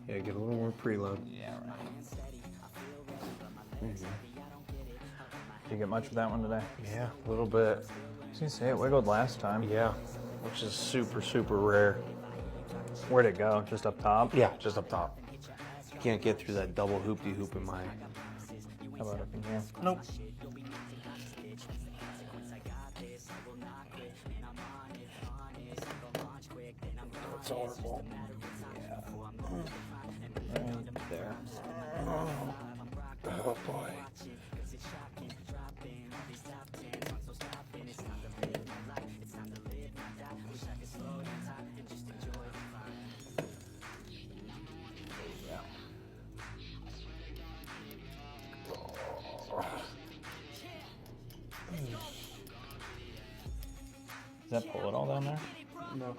Yeah, get a little more preload. Yeah, right. Did you get much with that one today? Yeah, a little bit. I was gonna say it wiggled last time. Yeah, which is super, super rare. Where'd it go? Just up top? Yeah, just up top. Can't get through that double hoop-de-hoop in my... How about up in here? Nope. That's horrible. Yeah. Right there. Oh boy. Does that pull it all down there? No.